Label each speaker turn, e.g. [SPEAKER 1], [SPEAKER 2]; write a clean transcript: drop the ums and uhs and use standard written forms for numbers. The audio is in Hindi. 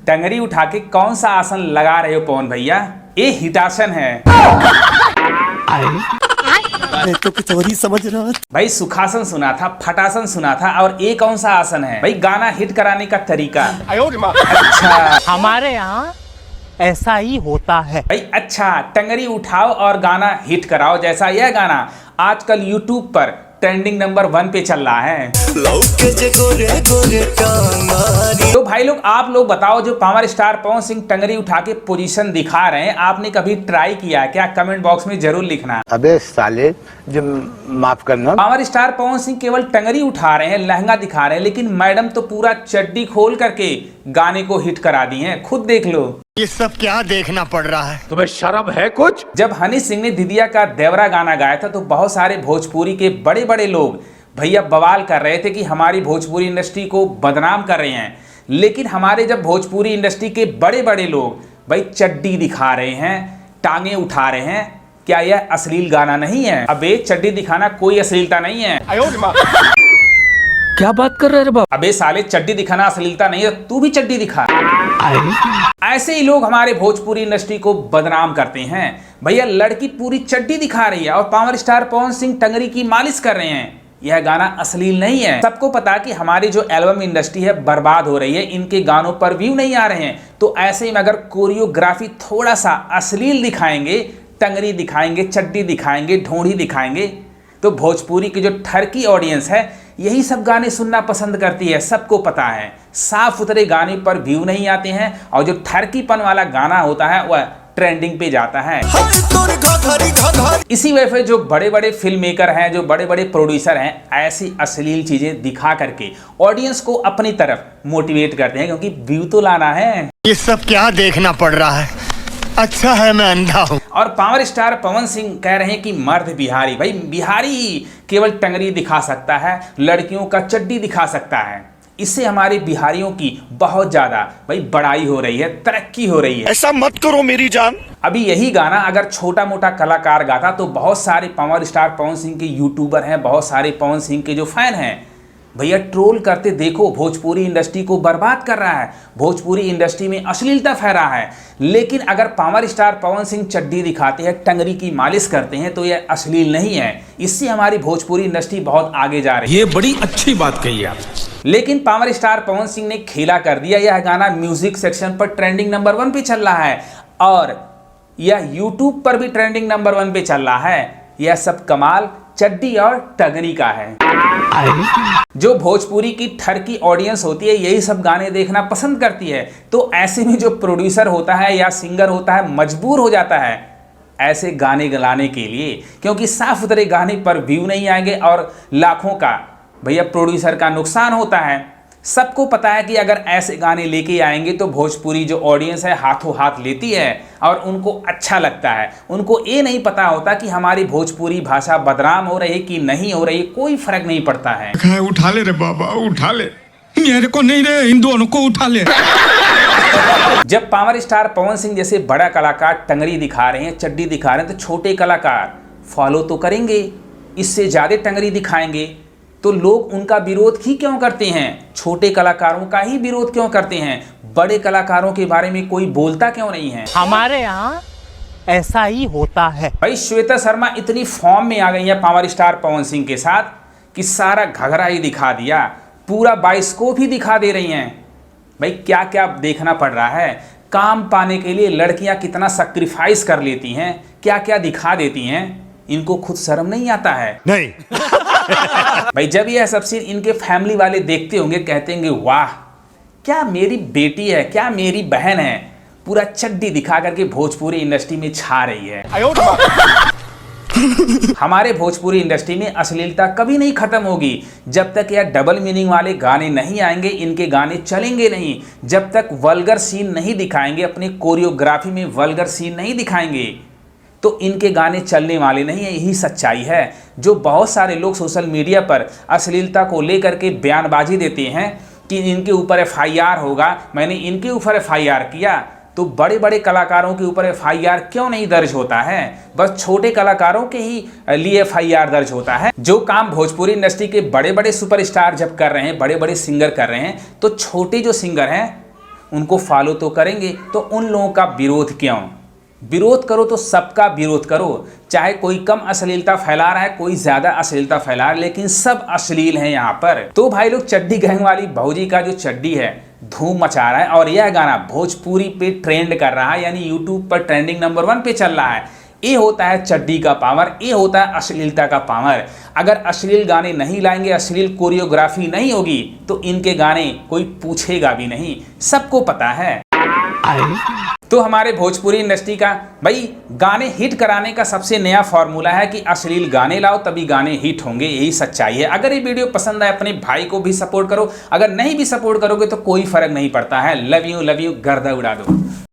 [SPEAKER 1] टंगरी उठा के कौन सा आसन लगा रहे हो पवन भैया? ये हितासन है।
[SPEAKER 2] मैं तो कुछ और ही समझ रहा था
[SPEAKER 1] भाई। सुखासन सुना था, फटासन सुना था, और ये कौन सा आसन है भाई? गाना हिट कराने का तरीका। अच्छा,
[SPEAKER 2] हमारे यहाँ ऐसा ही होता है
[SPEAKER 1] भाई। अच्छा, टंगरी उठाओ और गाना हिट कराओ, जैसा यह गाना आजकल यूट्यूब पर ट्रेंडिंग नंबर 1 पे चल रहा है। तो भाई लोग, आप लोग बताओ, जो पावर स्टार पवन सिंह टंगरी उठा के पोजीशन दिखा रहे हैं, आपने कभी ट्राई किया क्या? कमेंट बॉक्स में जरूर लिखना।
[SPEAKER 3] अबे साले, जो माफ करना।
[SPEAKER 1] पावर स्टार पवन सिंह केवल टंगरी उठा रहे हैं, लहंगा दिखा रहे हैं, लेकिन मैडम तो पूरा चड्डी खोल करके गाने को हिट करा दी हैं। खुद देख लो।
[SPEAKER 3] ये सब क्या देखना पड़ रहा है?
[SPEAKER 4] तुम्हें शर्म है कुछ?
[SPEAKER 1] जब हनी सिंह ने दिदिया का देवरा गाना गाया था तो बहुत सारे भोजपुरी के बड़े बड़े लोग भैया बवाल कर रहे थे कि हमारी भोजपुरी इंडस्ट्री को बदनाम कर रहे हैं। लेकिन हमारे जब भोजपुरी इंडस्ट्री के बड़े बड़े लोग भाई चड्डी दिखा रहे हैं, टांगे उठा रहे हैं, क्या यह अश्लील गाना नहीं है? अबे चड्डी दिखाना कोई अश्लीलता नहीं है।
[SPEAKER 2] क्या बात कर रहे हैं बाबा?
[SPEAKER 1] अबे साले, चड्डी दिखाना अश्लीलता नहीं है, तू भी चड्डी दिखा। ऐसे ही लोग हमारे भोजपुरी इंडस्ट्री को बदनाम करते हैं। भैया लड़की पूरी चड्डी दिखा रही है और पावर स्टार पवन सिंह टंगरी की मालिश कर रहे हैं। यह गाना अश्लील नहीं है। सबको पता कि हमारी जो एल्बम इंडस्ट्री है बर्बाद हो रही है, इनके गानों पर व्यू नहीं आ रहे हैं। तो ऐसे में अगर कोरियोग्राफी थोड़ा सा अश्लील दिखाएंगे, टंगरी दिखाएंगे, चड्डी दिखाएंगे, ढोंढी दिखाएंगे, तो भोजपुरी की जो ठरकी ऑडियंस है यही सब गाने सुनना पसंद करती है। सबको पता है साफ सुथरे गाने पर व्यू नहीं आते हैं और जो ठरकीपन वाला गाना होता है वह ट्रेंडिंग पे जाता है। इसी वजह से जो बड़े बड़े फिल्म मेकर हैं, जो बड़े बड़े प्रोड्यूसर हैं, ऐसी अश्लील चीजें दिखा करके ऑडियंस को अपनी तरफ मोटिवेट करते हैं, क्योंकि व्यू तो लाना है।
[SPEAKER 3] ये सब क्या देखना पड़ रहा है? अच्छा है मैं अंधा हूँ।
[SPEAKER 1] और पावर स्टार पवन सिंह कह रहे हैं कि मर्द बिहारी, भाई बिहारी ही केवल टंगरी दिखा सकता है, लड़कियों का चड्डी दिखा सकता है। इससे हमारे बिहारियों की बहुत ज्यादा भाई बड़ाई हो रही है, तरक्की हो रही है।
[SPEAKER 3] ऐसा मत करो मेरी जान।
[SPEAKER 1] अभी यही गाना अगर छोटा मोटा कलाकार गाता तो बहुत सारे पावर स्टार पवन सिंह के यूट्यूबर हैं, बहुत सारे पवन सिंह के जो फैन हैं भैया ट्रोल करते, देखो भोजपुरी इंडस्ट्री को बर्बाद कर रहा है, भोजपुरी इंडस्ट्री में अश्लीलता फैला है। लेकिन अगर पावर स्टार पवन सिंह चड्डी दिखाते हैं, टंगरी की मालिश करते हैं, तो यह अश्लील नहीं है। इससे हमारी भोजपुरी इंडस्ट्री बहुत आगे जा रही है।
[SPEAKER 4] ये बड़ी अच्छी बात कही आप।
[SPEAKER 1] लेकिन पावर स्टार पवन सिंह ने खेला कर दिया। यह गाना म्यूजिक सेक्शन पर ट्रेंडिंग नंबर 1 पे चल रहा है और यह यूट्यूब पर भी ट्रेंडिंग नंबर 1 पे चल रहा है। यह सब कमाल चड्डी और टंगरी का है। जो भोजपुरी की ठरकी ऑडियंस होती है यही सब गाने देखना पसंद करती है। तो ऐसे में जो प्रोड्यूसर होता है या सिंगर होता है मजबूर हो जाता है ऐसे गाने गलाने के लिए, क्योंकि साफ सुथरे गाने पर व्यू नहीं आएंगे और लाखों का भैया प्रोड्यूसर का नुकसान होता है। सबको पता है कि अगर ऐसे गाने लेके आएंगे तो भोजपुरी जो ऑडियंस है हाथों हाथ लेती है और उनको अच्छा लगता है। उनको ये नहीं पता होता कि हमारी भोजपुरी भाषा बदनाम हो रही है कि नहीं हो रही है, कोई फर्क नहीं पड़ता है।
[SPEAKER 4] उठा ले रे बाबा, उठा ले, मेरे को नहीं रे, इन दोनों को उठा ले।
[SPEAKER 1] जब पावर स्टार पवन सिंह जैसे बड़ा कलाकार टंगरी दिखा रहे हैं, चड्डी दिखा रहे हैं, तो छोटे कलाकार फॉलो तो करेंगे, इससे ज्यादा टंगरी दिखाएंगे तो लोग उनका विरोध ही क्यों करते हैं? छोटे कलाकारों का ही विरोध क्यों करते हैं? बड़े कलाकारों के बारे में कोई बोलता क्यों नहीं है?
[SPEAKER 2] हमारे यहाँ ऐसा ही होता है।
[SPEAKER 1] भाई श्वेता शर्मा इतनी फॉर्म में आ गई है पावर स्टार पवन सिंह के साथ कि सारा घघरा ही दिखा दिया, पूरा बाइस्कोप ही दिखा दे रही हैं। भाई क्या क्या देखना पड़ रहा है। काम पाने के लिए लड़कियां कितना सैक्रिफाइस कर लेती हैं, क्या क्या दिखा देती हैं। इनको खुद शर्म नहीं आता है?
[SPEAKER 3] नहीं।
[SPEAKER 1] भाई जब यह सब सीन इनके फैमिली वाले देखते होंगे, कहते होंगे वाह क्या मेरी बेटी है, क्या मेरी बहन है, पूरा चड्डी दिखा करके भोजपुरी इंडस्ट्री में छा रही है। हमारे भोजपुरी इंडस्ट्री में अश्लीलता कभी नहीं खत्म होगी जब तक यह डबल मीनिंग वाले गाने नहीं आएंगे। इनके गाने चलेंगे नहीं जब तक वल्गर सीन नहीं दिखाएंगे, अपने कोरियोग्राफी में वल्गर सीन नहीं दिखाएंगे तो इनके गाने चलने वाले नहीं है। यही सच्चाई है। जो बहुत सारे लोग सोशल मीडिया पर अश्लीलता को लेकर के बयानबाजी देते हैं कि इनके ऊपर FIR होगा, मैंने इनके ऊपर FIR किया, तो बड़े बड़े कलाकारों के ऊपर FIR क्यों नहीं दर्ज होता है? बस छोटे कलाकारों के ही लिए FIR दर्ज होता है। जो काम भोजपुरी इंडस्ट्री के बड़े बड़े सुपरस्टार जब कर रहे हैं, बड़े बड़े सिंगर कर रहे हैं, तो छोटे जो सिंगर हैं उनको फॉलो तो करेंगे, तो उन लोगों का विरोध क्यों? विरोध करो तो सबका विरोध करो, चाहे कोई कम अश्लीलता फैला रहा है, कोई ज्यादा अश्लीलता फैला रहा है, लेकिन सब अश्लील हैं यहाँ पर। तो भाई लोग, चड्डी गैंग वाली भौजी का जो चड्डी है धूम मचा रहा है और यह गाना भोजपुरी पे ट्रेंड कर रहा है, यानी यूट्यूब पर ट्रेंडिंग नंबर 1 पे चल रहा है। ये होता है चड्डी का पावर, ये होता है अश्लीलता का पावर। अगर अश्लील गाने नहीं लाएंगे, अश्लील कोरियोग्राफी नहीं होगी, तो इनके गाने कोई पूछेगा भी नहीं, सबको पता है। तो हमारे भोजपुरी इंडस्ट्री का भाई गाने हिट कराने का सबसे नया फॉर्मूला है कि अश्लील गाने लाओ, तभी गाने हिट होंगे, यही सच्चाई है। अगर ये वीडियो पसंद आए, अपने भाई को भी सपोर्ट करो, अगर नहीं भी सपोर्ट करोगे तो कोई फर्क नहीं पड़ता है। लव यू गर्दा उड़ा दो।